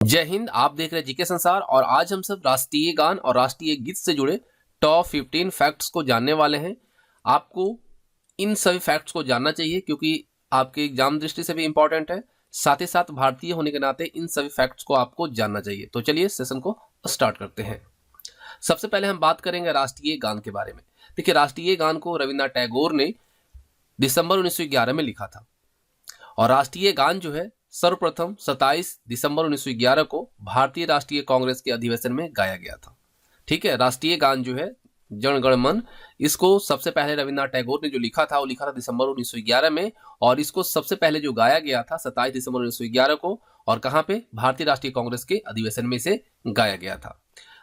जय हिंद। आप देख रहे हैं जीके संसार और आज हम सब राष्ट्रीय गान और राष्ट्रीय गीत से जुड़े टॉप 15 फैक्ट्स को जानने वाले हैं। आपको इन सभी फैक्ट्स को जानना चाहिए क्योंकि आपके एग्जाम दृष्टि से भी इंपॉर्टेंट है। साथ ही साथ भारतीय होने के नाते इन सभी फैक्ट्स को आपको जानना चाहिए। तो चलिए सेशन को स्टार्ट करते हैं। सबसे पहले हम बात करेंगे राष्ट्रीय गान के बारे में। देखिए, राष्ट्रीय गान को रविन्द्रनाथ टैगोर ने दिसंबर 1911 में लिखा था और राष्ट्रीय गान जो है सर्वप्रथम 27 दिसंबर 1911 को भारतीय राष्ट्रीय कांग्रेस के अधिवेशन में गाया गया था। ठीक है, राष्ट्रीय गान जो है जन गण मन, इसको सबसे पहले रविन्द्रनाथ टैगोर ने जो लिखा था वो लिखा था दिसंबर 1911 में और इसको सबसे पहले जो गाया गया था 27 दिसंबर 1911 को। और कहाँ पे? भारतीय राष्ट्रीय कांग्रेस के अधिवेशन में इसे गाया गया था।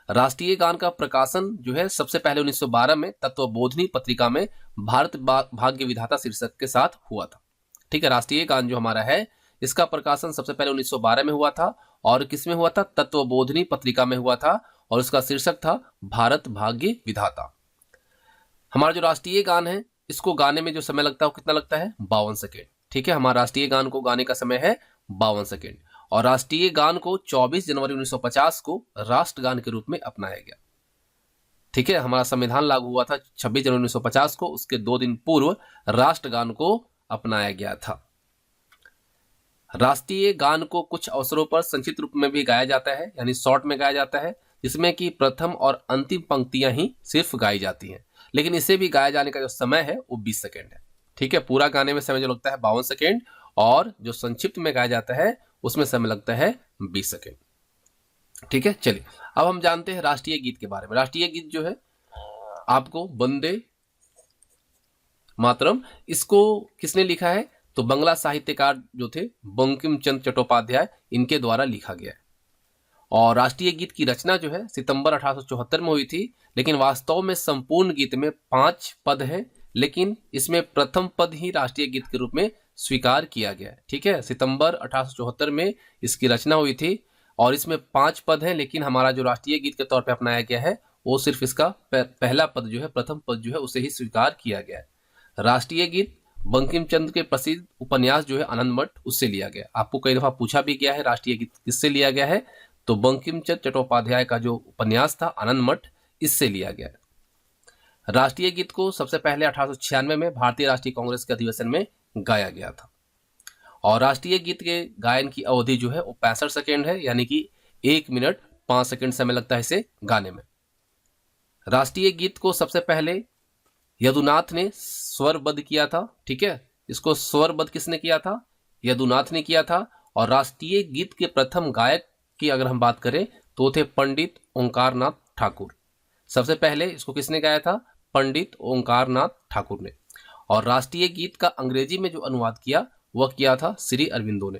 राष्ट्रीय गान का प्रकाशन जो है सबसे पहले 1912 में तत्वबोधिनी पत्रिका में भारत भाग्य विधाता शीर्षक के साथ हुआ था। ठीक है, राष्ट्रीय गान जो हमारा है इसका प्रकाशन सबसे पहले 1912 में हुआ था और किसमें हुआ था? तत्वबोधिनी पत्रिका में हुआ था और उसका शीर्षक था भारत भाग्य विधाता। हमारा जो राष्ट्रीय गान है इसको गाने में जो समय लगता है वो कितना लगता है? 52 सेकेंड। ठीक है, हमारा राष्ट्रीय गान को गाने का समय है 52 सेकेंड और राष्ट्रीय गान को 24 जनवरी 1950 को राष्ट्रगान के रूप में अपनाया गया। ठीक है, हमारा संविधान लागू हुआ था 26 जनवरी 1950 को, उसके 2 दिन पूर्व राष्ट्रगान को अपनाया गया था। राष्ट्रीय गान को कुछ अवसरों पर संक्षिप्त रूप में भी गाया जाता है, यानी शॉर्ट में गाया जाता है, जिसमें कि प्रथम और अंतिम पंक्तियां ही सिर्फ गाई जाती हैं। लेकिन इसे भी गाया जाने का जो समय है वो 20 सेकेंड है। ठीक है, पूरा गाने में समय जो लगता है 52 सेकेंड और जो संक्षिप्त में गाया जाता है उसमें समय लगता है 20 सेकेंड। ठीक है, चलिए अब हम जानते हैं राष्ट्रीय गीत के बारे में। राष्ट्रीय गीत जो है आपको वंदे मातरम, इसको किसने लिखा है? तो बंगला साहित्यकार जो थे बंकिम चंद्र चट्टोपाध्याय, इनके द्वारा लिखा गया है। और राष्ट्रीय गीत की रचना जो है सितंबर 1874 में हुई थी, लेकिन वास्तव में संपूर्ण गीत में 5 पद हैं, लेकिन इसमें प्रथम पद ही राष्ट्रीय गीत के रूप में स्वीकार किया गया है। ठीक है, सितंबर 1874 में इसकी रचना हुई थी और इसमें 5 पद हैं, लेकिन हमारा जो राष्ट्रीय गीत के तौर पर अपनाया गया है वो सिर्फ इसका पहला पद जो है, प्रथम पद जो है उसे ही स्वीकार किया गया है। राष्ट्रीय गीत बंकिम चंद्र के प्रसिद्ध उपन्यास जो है आनंद मठ, उससे लिया गया। आपको कई दफा पूछा भी गया है राष्ट्रीय गीत किससे लिया गया है, तो बंकिम चंद्र चट्टोपाध्याय का जो उपन्यास था आनंद मठ, इससे लिया गया है। राष्ट्रीय गीत को सबसे पहले 1896 में भारतीय राष्ट्रीय कांग्रेस के अधिवेशन में गाया गया था और राष्ट्रीय गीत के गायन की अवधि जो है वो 65 सेकेंड है, यानी कि 1 मिनट 5 सेकेंड समय लगता है इसे गाने में। राष्ट्रीय गीत को सबसे पहले यदुनाथ ने स्वरबद्ध किया था। ठीक है, इसको स्वरबद्ध किसने किया था? यदुनाथ ने किया था। और राष्ट्रीय गीत के प्रथम गायक की अगर हम बात करें तो थे पंडित ओंकारनाथ ठाकुर। सबसे पहले इसको किसने गाया था? पंडित ओंकारनाथ ठाकुर ने। और राष्ट्रीय गीत का अंग्रेजी में जो अनुवाद किया वह किया था श्री अरविंदो ने।